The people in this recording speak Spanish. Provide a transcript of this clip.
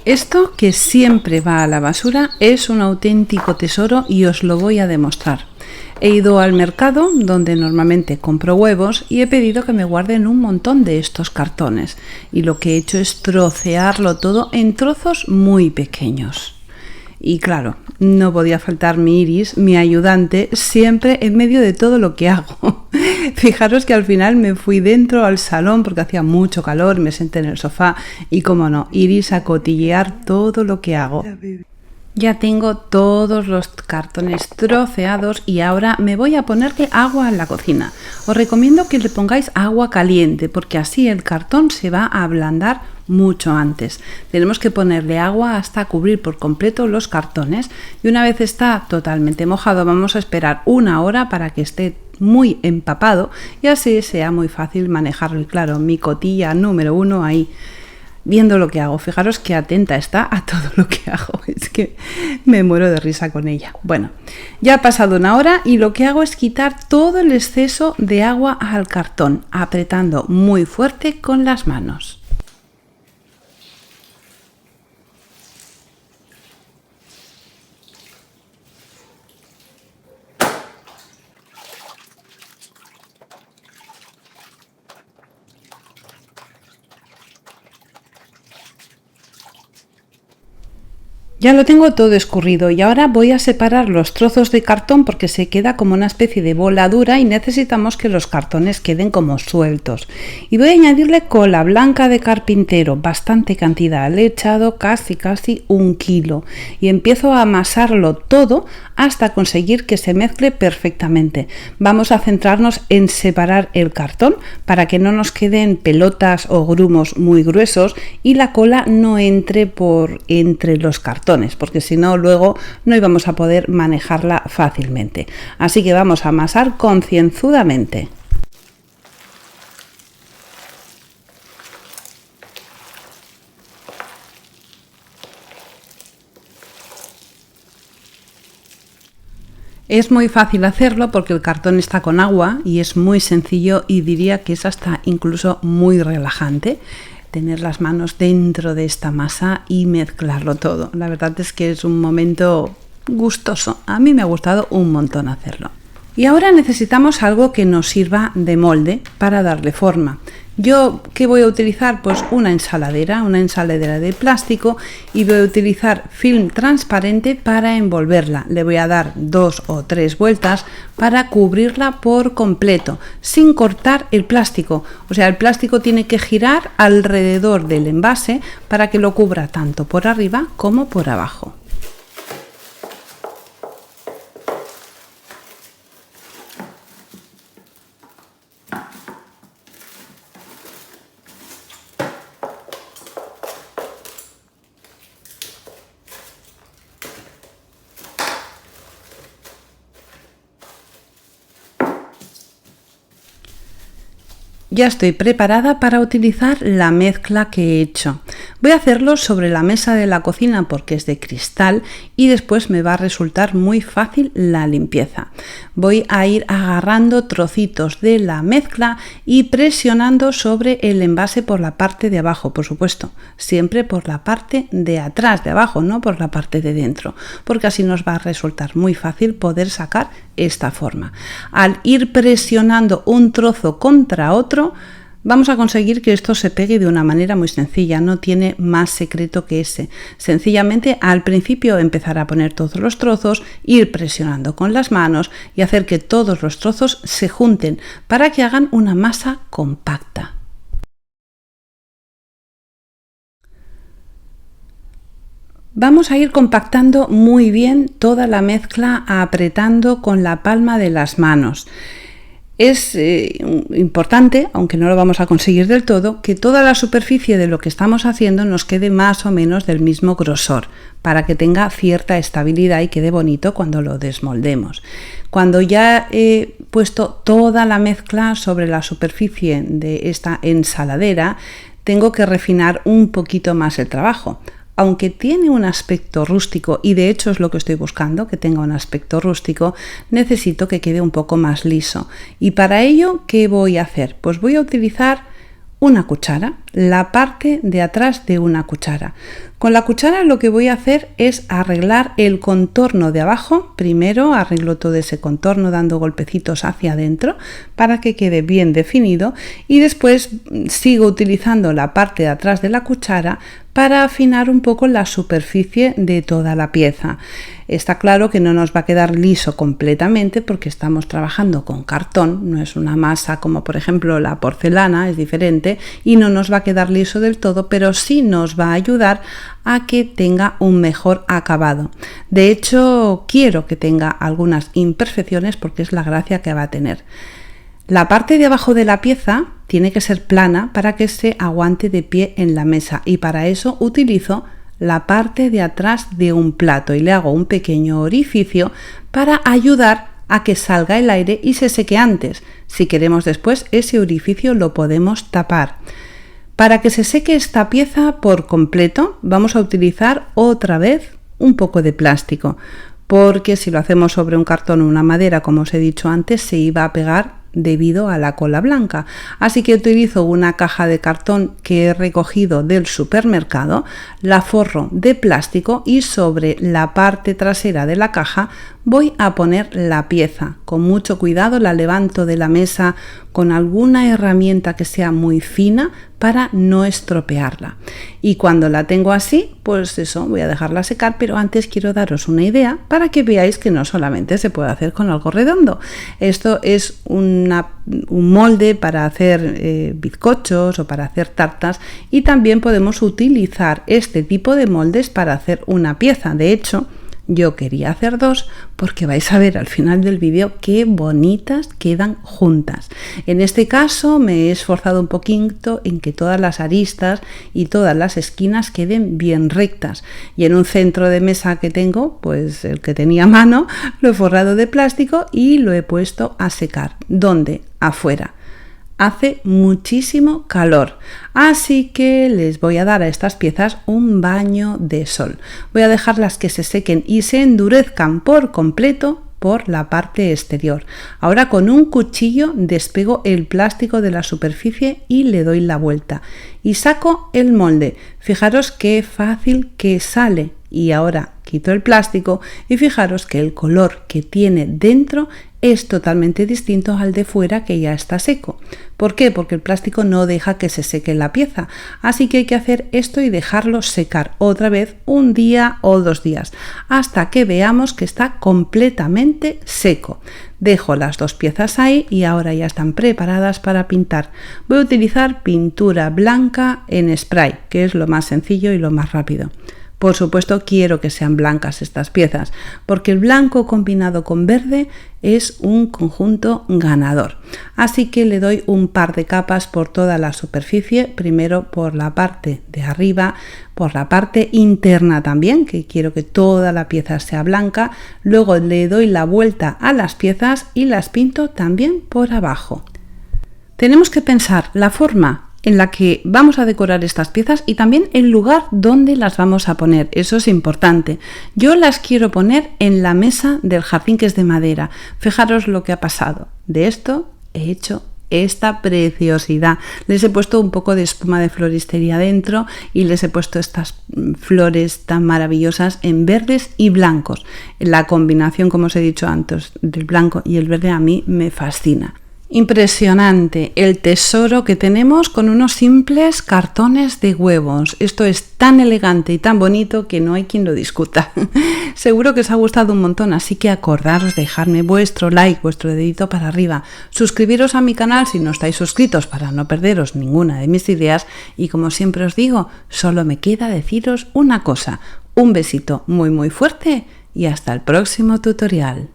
Esto que siempre va a la basura es un auténtico tesoro y os lo voy a demostrar. He ido al mercado donde normalmente compro huevos y he pedido que me guarden un montón de estos cartones y lo que he hecho es trocearlo todo en trozos muy pequeños. Y claro, no podía faltar mi Iris, mi ayudante, siempre en medio de todo lo que hago. Fijaros que al final me fui dentro al salón porque hacía mucho calor, me senté en el sofá y, como no, Iris a cotillear todo lo que hago. Ya tengo todos los cartones troceados y ahora me voy a ponerle agua en la cocina. Os recomiendo que le pongáis agua caliente porque así el cartón se va a ablandar mucho antes. Tenemos que ponerle agua hasta cubrir por completo los cartones y una vez está totalmente mojado vamos a esperar 1 hora para que esté muy empapado y así sea muy fácil manejarlo. Y claro, mi cotilla número 1 ahí viendo lo que hago. Fijaros qué atenta está a todo lo que hago. Es que me muero de risa con ella. Bueno, ya ha pasado 1 hora y lo que hago es quitar todo el exceso de agua al cartón, apretando muy fuerte con las manos. Ya lo tengo todo escurrido y ahora voy a separar los trozos de cartón porque se queda como una especie de bola dura y necesitamos que los cartones queden como sueltos. Y voy a añadirle cola blanca de carpintero, bastante cantidad, le he echado casi 1 kilo y empiezo a amasarlo todo hasta conseguir que se mezcle perfectamente. Vamos a centrarnos en separar el cartón para que no nos queden pelotas o grumos muy gruesos y la cola no entre por entre los cartones, porque si no luego no íbamos a poder manejarla fácilmente. Así que vamos a amasar concienzudamente. Es muy fácil hacerlo porque el cartón está con agua y es muy sencillo y diría que es hasta incluso muy relajante tener las manos dentro de esta masa y mezclarlo todo. La verdad es que es un momento gustoso. A mí me ha gustado un montón hacerlo. Y ahora necesitamos algo que nos sirva de molde para darle forma. Yo, ¿qué voy a utilizar? Pues una ensaladera de plástico y voy a utilizar film transparente para envolverla. Le voy a dar 2 o 3 vueltas para cubrirla por completo, sin cortar el plástico. O sea, el plástico tiene que girar alrededor del envase para que lo cubra tanto por arriba como por abajo. Ya estoy preparada para utilizar la mezcla que he hecho. Voy a hacerlo sobre la mesa de la cocina porque es de cristal y después me va a resultar muy fácil la limpieza. Voy a ir agarrando trocitos de la mezcla y presionando sobre el envase por la parte de abajo, por supuesto, siempre por la parte de atrás, de abajo, no por la parte de dentro, porque así nos va a resultar muy fácil poder sacar esta forma. Al ir presionando un trozo contra otro, vamos a conseguir que esto se pegue de una manera muy sencilla, no tiene más secreto que ese. Sencillamente al principio empezar a poner todos los trozos, ir presionando con las manos y hacer que todos los trozos se junten para que hagan una masa compacta. Vamos a ir compactando muy bien toda la mezcla apretando con la palma de las manos. Es importante, aunque no lo vamos a conseguir del todo, que toda la superficie de lo que estamos haciendo nos quede más o menos del mismo grosor para que tenga cierta estabilidad y quede bonito cuando lo desmoldemos. Cuando ya he puesto toda la mezcla sobre la superficie de esta ensaladera, tengo que refinar un poquito más el trabajo. Aunque tiene un aspecto rústico, y de hecho es lo que estoy buscando, que tenga un aspecto rústico, necesito que quede un poco más liso. Y para ello, ¿qué voy a hacer? Pues voy a utilizar una cuchara, la parte de atrás de una cuchara. Con la cuchara lo que voy a hacer es arreglar el contorno de abajo. Primero arreglo todo ese contorno dando golpecitos hacia adentro para que quede bien definido y después sigo utilizando la parte de atrás de la cuchara para afinar un poco la superficie de toda la pieza. Está claro que no nos va a quedar liso completamente porque estamos trabajando con cartón, no es una masa como por ejemplo la porcelana, es diferente y no nos va a quedar liso del todo, pero sí nos va a ayudar a que tenga un mejor acabado. De hecho, quiero que tenga algunas imperfecciones porque es la gracia que va a tener. La parte de abajo de la pieza tiene que ser plana para que se aguante de pie en la mesa y para eso utilizo la parte de atrás de un plato y le hago un pequeño orificio para ayudar a que salga el aire y se seque antes. Si queremos después ese orificio lo podemos tapar. Para que se seque esta pieza por completo vamos a utilizar otra vez un poco de plástico porque si lo hacemos sobre un cartón o una madera, como os he dicho antes, se iba a pegar debido a la cola blanca. Así que utilizo una caja de cartón que he recogido del supermercado, la forro de plástico y sobre la parte trasera de la caja voy a poner la pieza. Con mucho cuidado la levanto de la mesa con alguna herramienta que sea muy fina para no estropearla. Y cuando la tengo así, pues eso, voy a dejarla secar, pero antes quiero daros una idea para que veáis que no solamente se puede hacer con algo redondo. Esto es un molde para hacer bizcochos o para hacer tartas y también podemos utilizar este tipo de moldes para hacer una pieza. De hecho, yo quería hacer dos porque vais a ver al final del vídeo qué bonitas quedan juntas. En este caso me he esforzado un poquito en que todas las aristas y todas las esquinas queden bien rectas. Y en un centro de mesa que tengo, pues el que tenía a mano, lo he forrado de plástico y lo he puesto a secar. ¿Dónde? Afuera. Hace muchísimo calor, así que les voy a dar a estas piezas un baño de sol. Voy a dejarlas que se sequen y se endurezcan por completo por la parte exterior. Ahora con un cuchillo despego el plástico de la superficie y le doy la vuelta y saco el molde. Fijaros qué fácil que sale. Y ahora quito el plástico y fijaros que el color que tiene dentro es totalmente distinto al de fuera que ya está seco. ¿Por qué? Porque el plástico no deja que se seque la pieza. Así que hay que hacer esto y dejarlo secar otra vez un día o 2 días hasta que veamos que está completamente seco. Dejo las dos piezas ahí y ahora ya están preparadas para pintar. Voy a utilizar pintura blanca en spray, que es lo más sencillo y lo más rápido. Por supuesto quiero que sean blancas estas piezas, porque el blanco combinado con verde es un conjunto ganador. Así que le doy un par de capas por toda la superficie, primero por la parte de arriba, por la parte interna también, que quiero que toda la pieza sea blanca, luego le doy la vuelta a las piezas y las pinto también por abajo. Tenemos que pensar la forma en la que vamos a decorar estas piezas y también el lugar donde las vamos a poner. Eso es importante. Yo las quiero poner en la mesa del jardín, que es de madera. Fijaros lo que ha pasado. De esto he hecho esta preciosidad. Les he puesto un poco de espuma de floristería dentro y les he puesto estas flores tan maravillosas en verdes y blancos. La combinación, como os he dicho antes, del blanco y el verde a mí me fascina. Impresionante el tesoro que tenemos con unos simples cartones de huevos. Esto es tan elegante y tan bonito que no hay quien lo discuta. Seguro que os ha gustado un montón, así que acordaros de dejarme vuestro like, vuestro dedito para arriba. Suscribiros a mi canal si no estáis suscritos para no perderos ninguna de mis ideas. Y como siempre os digo, solo me queda deciros una cosa. Un besito muy fuerte y hasta el próximo tutorial.